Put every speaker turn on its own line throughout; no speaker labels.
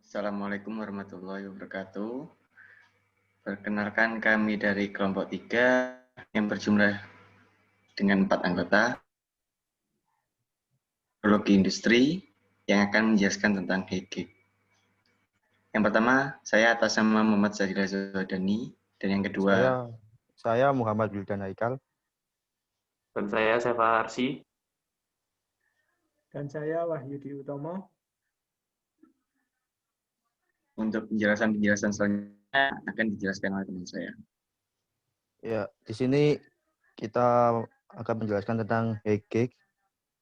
Assalamualaikum warahmatullahi wabarakatuh. Perkenalkan kami dari kelompok 3 yang berjumlah dengan 4 anggota, Biologi Industri, yang akan menjelaskan tentang HGIG. Yang pertama, saya atas nama Muhammad Sadila Zodani, dan yang kedua,
Saya Muhammad Wildan Haikal.
Dan saya Sefa Arsi.
Dan saya Wahyudi Utomo.
Untuk penjelasan selanjutnya akan dijelaskan oleh teman saya.
Ya, di sini kita akan menjelaskan tentang HGIG.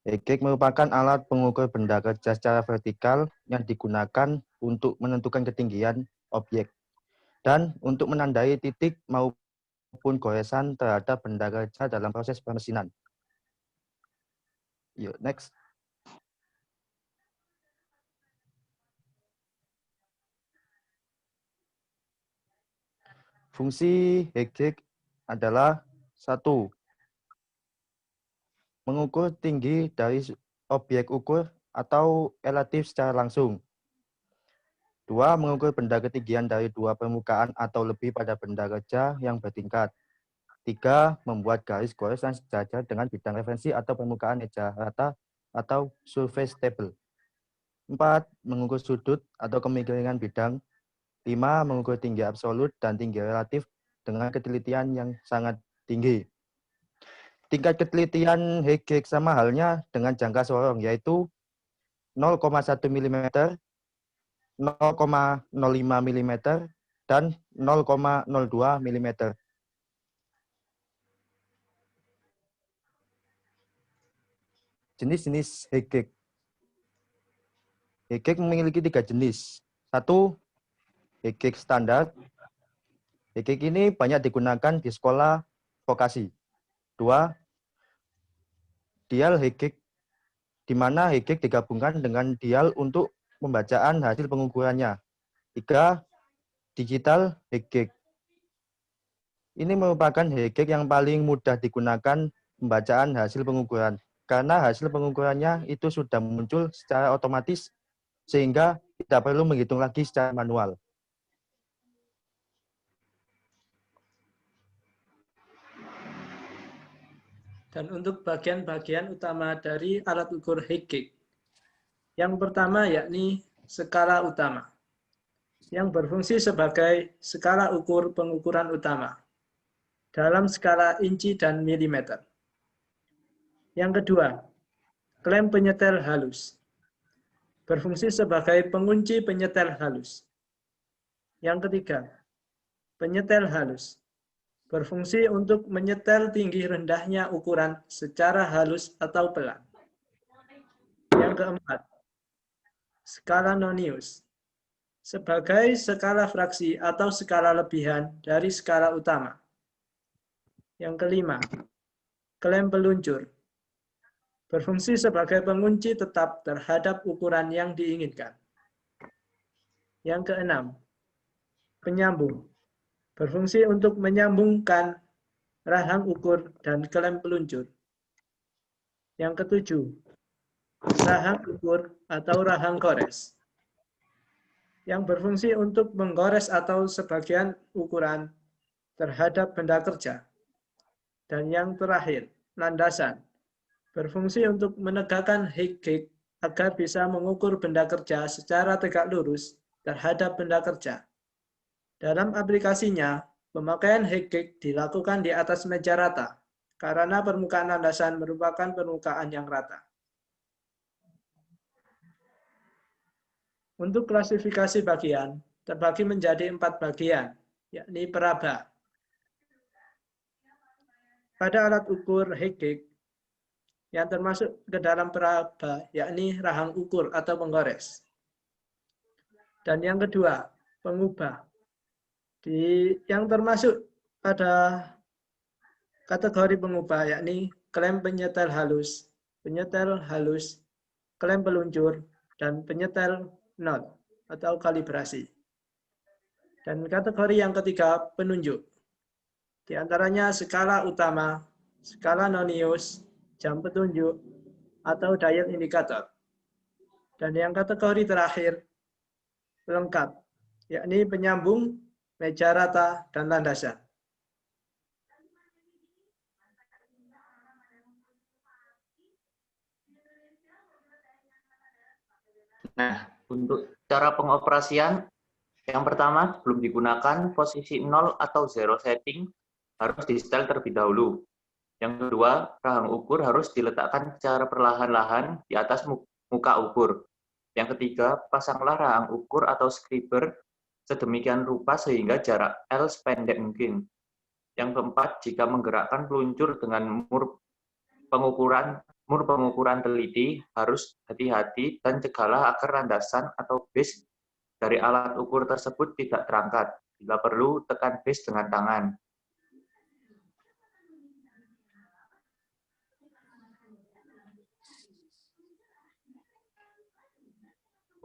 HGIG merupakan alat pengukur benda kerja secara vertikal yang digunakan untuk menentukan ketinggian objek dan untuk menandai titik maupun goresan terhadap benda kerja dalam proses pemesinan. Yuk, next. Fungsi HGIG adalah 1. Mengukur tinggi dari objek ukur atau relatif secara langsung. 2. Mengukur benda ketinggian dari 2 permukaan atau lebih pada benda kerja yang bertingkat. 3. Membuat garis goresan sejajar dengan bidang referensi atau permukaan meja rata atau surface table. 4. Mengukur sudut atau kemiringan bidang. 5. Mengukur tinggi absolut dan tinggi relatif dengan ketelitian yang sangat tinggi. Tingkat ketelitian HGIG sama halnya dengan jangka sorong, yaitu 0,1 mm, 0,05 mm, dan 0,02 mm. Jenis-jenis HGIG. HGIG memiliki 3 jenis. 1. HGIG standar. HGIG ini banyak digunakan di sekolah vokasi. 2. Dial HGIG, di mana HGIG digabungkan dengan dial untuk pembacaan hasil pengukurannya. 3. Digital HGIG. Ini merupakan HGIG yang paling mudah digunakan pembacaan hasil pengukuran, karena hasil pengukurannya itu sudah muncul secara otomatis, sehingga tidak perlu menghitung lagi secara manual.
Dan untuk bagian-bagian utama dari alat ukur HGIG. Yang pertama yakni skala utama, yang berfungsi sebagai skala ukur pengukuran utama dalam skala inci dan milimeter. Yang kedua, klem penyetel halus, berfungsi sebagai pengunci penyetel halus. Yang ketiga, penyetel halus, berfungsi untuk menyetel tinggi rendahnya ukuran secara halus atau pelan. Yang keempat, skala nonius, sebagai skala fraksi atau skala lebihan dari skala utama. Yang kelima, klem peluncur, berfungsi sebagai pengunci tetap terhadap ukuran yang diinginkan. Yang keenam, penyambung, berfungsi untuk menyambungkan rahang ukur dan klem peluncur. Yang ketujuh, rahang ukur atau rahang gores, yang berfungsi untuk menggores atau sebagian ukuran terhadap benda kerja. Dan yang terakhir, landasan, berfungsi untuk menegakkan HGIG agar bisa mengukur benda kerja secara tegak lurus terhadap benda kerja. Dalam aplikasinya, pemakaian HGIG dilakukan di atas meja rata, karena permukaan landasan merupakan permukaan yang rata. Untuk klasifikasi bagian, terbagi menjadi 4 bagian, yakni peraba. Pada alat ukur HGIG, yang termasuk ke dalam peraba, yakni rahang ukur atau penggores. Dan yang kedua, pengubah. Yang termasuk pada kategori pengubah, yakni klem penyetel halus, klem peluncur, dan penyetel not atau kalibrasi. Dan kategori yang ketiga, penunjuk. Di antaranya skala utama, skala nonius, jam petunjuk, atau dial indikator. Dan yang kategori terakhir, pelengkap, yakni penyambung, meja rata, dan landasan.
Nah,
Untuk cara pengoperasian, yang pertama, sebelum digunakan, posisi 0 atau 0 setting harus di-setel terlebih dahulu. Yang kedua, rahang ukur harus diletakkan secara perlahan-lahan di atas muka ukur. Yang ketiga, pasanglah rahang ukur atau scriber sedemikian rupa sehingga jarak L sependek mungkin. Yang keempat, jika menggerakkan peluncur dengan mur pengukuran teliti, harus hati-hati dan cegahlah agar landasan atau base dari alat ukur tersebut tidak terangkat. Bila perlu, tekan base dengan tangan.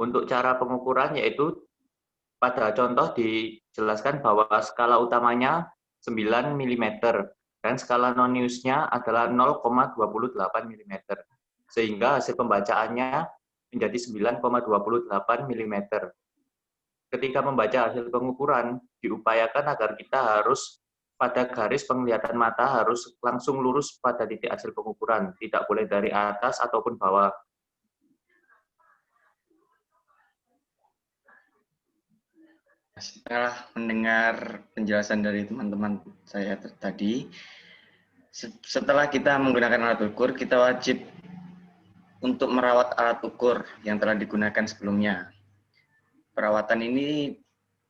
Untuk cara pengukuran yaitu pada contoh dijelaskan bahwa skala utamanya 9 mm dan skala non-newsnya adalah 0,28 mm. Sehingga hasil pembacaannya menjadi 9,28 mm. Ketika membaca hasil pengukuran, diupayakan agar kita harus pada garis penglihatan mata harus langsung lurus pada titik hasil pengukuran, tidak boleh dari atas ataupun bawah.
setelah mendengar penjelasan dari teman-teman saya tadi, setelah kita menggunakan alat ukur, kita wajib untuk merawat alat ukur yang telah digunakan sebelumnya. Perawatan ini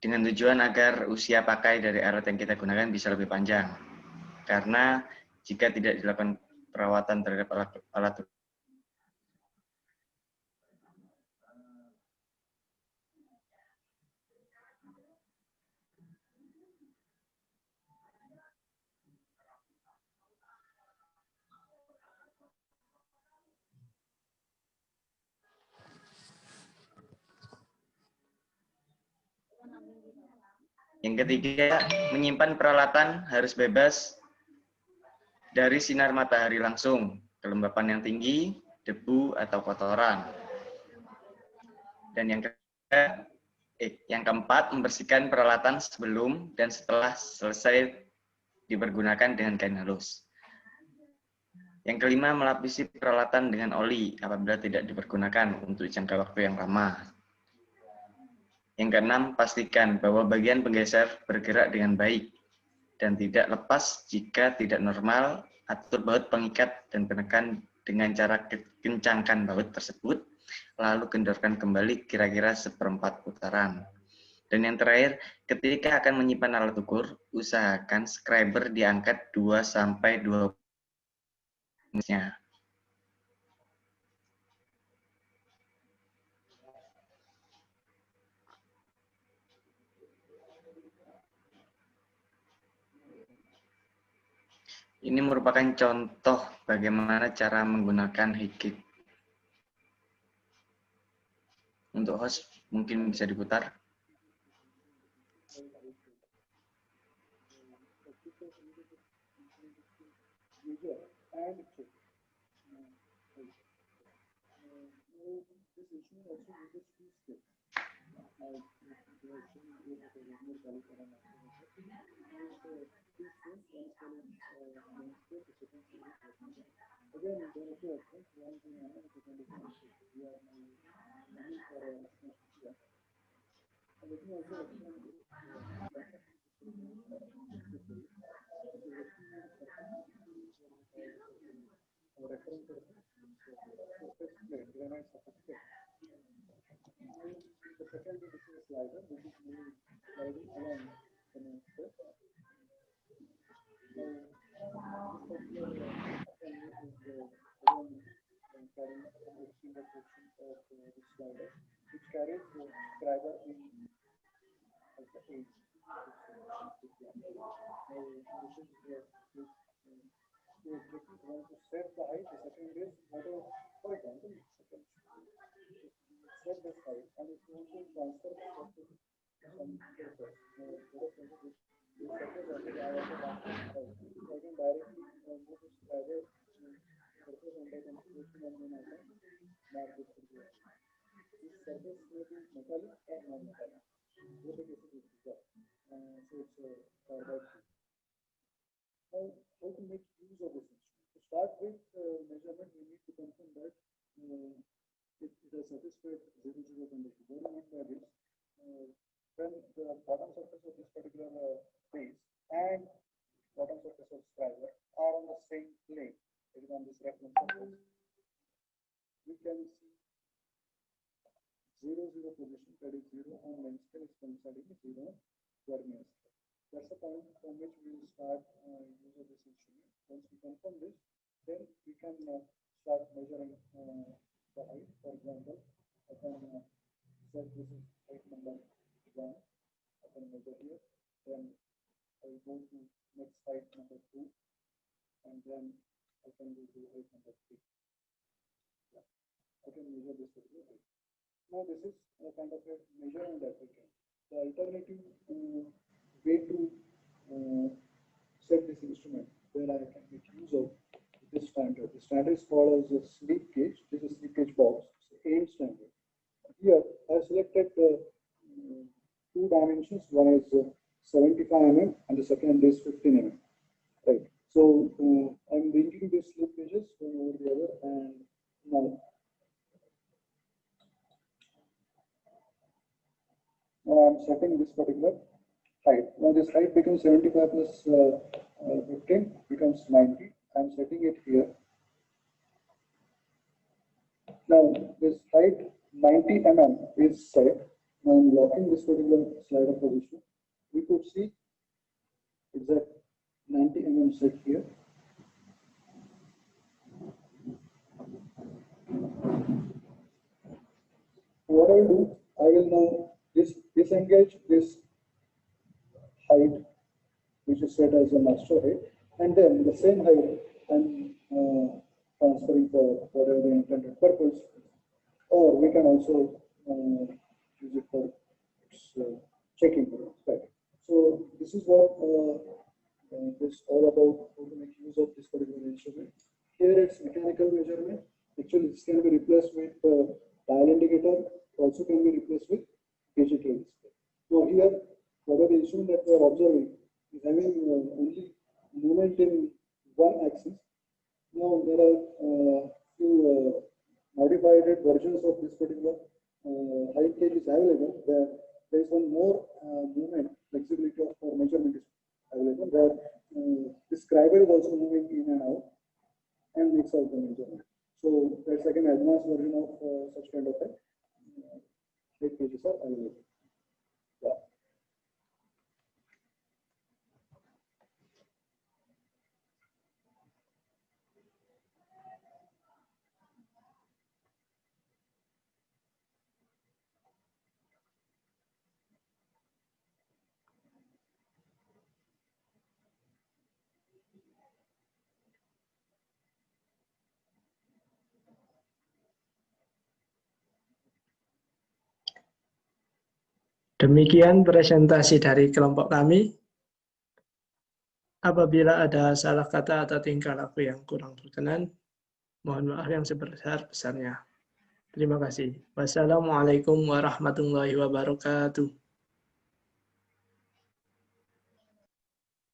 dengan tujuan agar usia pakai dari alat yang kita gunakan bisa lebih panjang. Karena jika tidak dilakukan perawatan terhadap alat ukur, yang ketiga, menyimpan peralatan harus bebas dari sinar matahari langsung, kelembapan yang tinggi, debu, atau kotoran. Dan yang keempat, membersihkan peralatan sebelum dan setelah selesai dipergunakan dengan kain halus. Yang kelima, melapisi peralatan dengan oli apabila tidak dipergunakan untuk jangka waktu yang lama. Yang keenam, pastikan bahwa bagian penggeser bergerak dengan baik dan tidak lepas jika tidak normal. Atur baut pengikat dan penekan dengan cara kencangkan baut tersebut, lalu kendorkan kembali kira-kira 1/4 putaran. Dan yang terakhir, ketika akan menyimpan alat ukur, usahakan scriber diangkat 2-20 menitnya. Ini merupakan contoh bagaimana cara menggunakan Higit. Untuk host, mungkin bisa diputar.
surface may be metallic or non-metallic. Both the cases will be there. So it's carbide. Now, how to make use of this instrument? To start with measurement, we need to confirm that it has satisfied 0, 0 condition. What I mean by this, when the bottom surface of this particular base and bottom surface of striver are on the same plane, it is on this reference surface, we can see 0, 0 position, that is 0 on main scale is coinciding with 0 on vernier scale. That's the point from which we will start use of this instrument. Once we confirm this, then we can start measuring the height. For example, I can say this is height number 1. I can measure here. Then I will go to next height number 2, and then I can go to height number 3. Yeah. I can measure this particular height. Now this is a kind of a measurement that we can. The alternative way to set this instrument where I can make use of this standard. The standard is called as a slip gauge. This is a slip gauge box. It's an AIM standard. Here I selected two dimensions. One is 75 mm and the second is 15 mm. Right. So I'm bringing these slip gauges one over the other, and now I'm setting this particular height. Now this height becomes 75 plus 15 becomes 90. I'm setting it here. Now this height 90 mm is set. Now I'm locking this particular slider position. We could see exact 90 mm set here. What I will do, I will now disengage this height, which is set as a master height, and then the same height I'm transferring for whatever the intended purpose, or we can also use it for its checking purpose. So this is what this all about, how to make use of this particular instrument. Here it's mechanical measurement. Actually, this can be replaced with dial indicator. Also can be replaced with digital display. So here, whatever the instrument that we are observing is having only movement in one axis. Now there are few modified versions of this particular height gauge is available, where there is one more movement flexibility for measurement is available, where this scriber is also moving in and out and makes out the measurement. So that's like an advanced version of such kind of height gauges are available. Yeah.
Demikian presentasi dari kelompok kami. Apabila ada salah kata atau tingkah laku yang kurang berkenan, mohon maaf yang sebesar-besarnya. Terima kasih. Wassalamualaikum warahmatullahi wabarakatuh.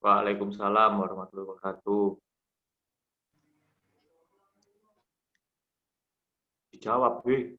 Waalaikumsalam warahmatullahi wabarakatuh. Dijawab, Wi.